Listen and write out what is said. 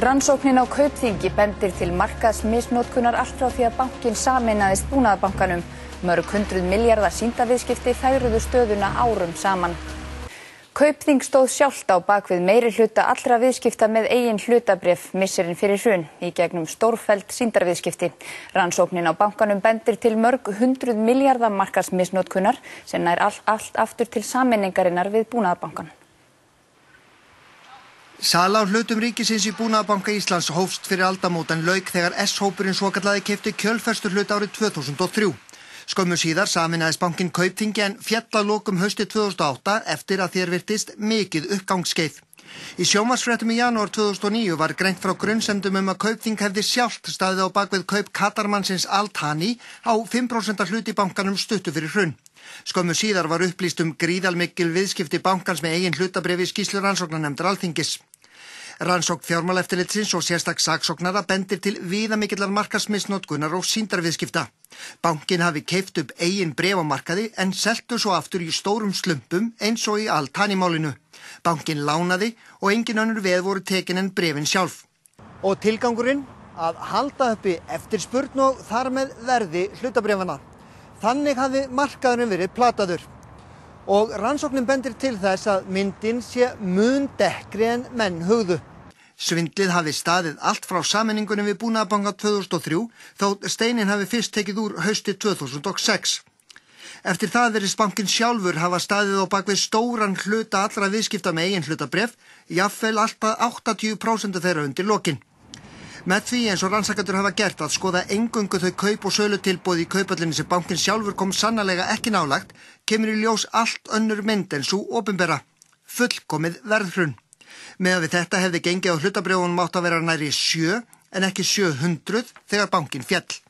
Rannsóknin á Kaupþingi bendir til markaðsmisnotkunar allt frá því að bankinn sameinaðist Búnaðarbankanum. Mörg hundruð milljarða sýndarviðskipti fegruðu stöðuna árum saman. Kaupþing stóð sjálft á bakvið meirihluta allra viðskipta með eigin hlutabréf misserinn fyrir hrun í gegnum stórfelld sýndarviðskipti. Rannsóknin á bankanum bendir til mörg hundruð milljarða markaðsmisnotkunar sem nær allt aftur til sameiningarinnar við Búnaðarbankann. Sala á hlutum ríkisins í Búnaðarbanka Íslands hófst fyrir aldamót en lauk þegar S-hópurinn svokallaði keypti kjölfestu hlut árið 2003. Skömmu síðar sameinaðist bankinn Kaupþingi en féll að lokum haustið 2008 eftir að þér virtist mikið uppgangsskeið. Í sjónvarpsfréttum í janúar 2009 var greint frá grunsemdum að Kaupþing hefði sjálft staðið á bakvið kaup Katarmannsins Al Thani á 5% hlut í bankanum stuttu fyrir hrun. Skömmu síðar var upplýst gríðarmikil viðskipti bankans með eigin hlutabréf í skýrslu rannsóknarnefndar Alþingis. Rannsókn fjármálaeftirlitsins og sérstaks saksóknara bendir til viðamikillar markaðsmisnotkunar og sýndarviðskipta. Bankinn hafi keypt upp eigin bréf á markaði en seltu svo aftur í stórum slumpum eins og í Al Thani málinu. Bankinn lánaði og engin önnur veð voru tekin en bréfin sjálf. Og tilgangurinn að halda uppi eftirspurn og þar með verði hlutabréfanna. Þannig hafi markaðurinn verið plataður. Og rannsóknin bendir til þess að myndin sé mun dekkri en menn hugðu. Svindlið hafi staðið allt frá sameiningunni við Búnaðarbanka 2003 þótt steinin hafi fyrst tekið úr hausti 2006. Eftir það virðist bankinn sjálfur hafa staðið á bakvið stóran hluta allra viðskipta með eigin hlutabréf, jafnvel alltaf 80% þeirra undir lokin. Með því eins og rannsakendur hafa gert að skoða eingöngu þau kaup- og sölutilboð í kauphallinni sem bankinn sjálfur kom sannarlega ekki nálægt, kemur í ljós allt önnur mynd en sú opinbera. Fullkomið verðhrun. Meðan við þetta hefði gengið á hlutabréfunum átt að vera nærri 7 en ekki 700 þegar bankinn féll.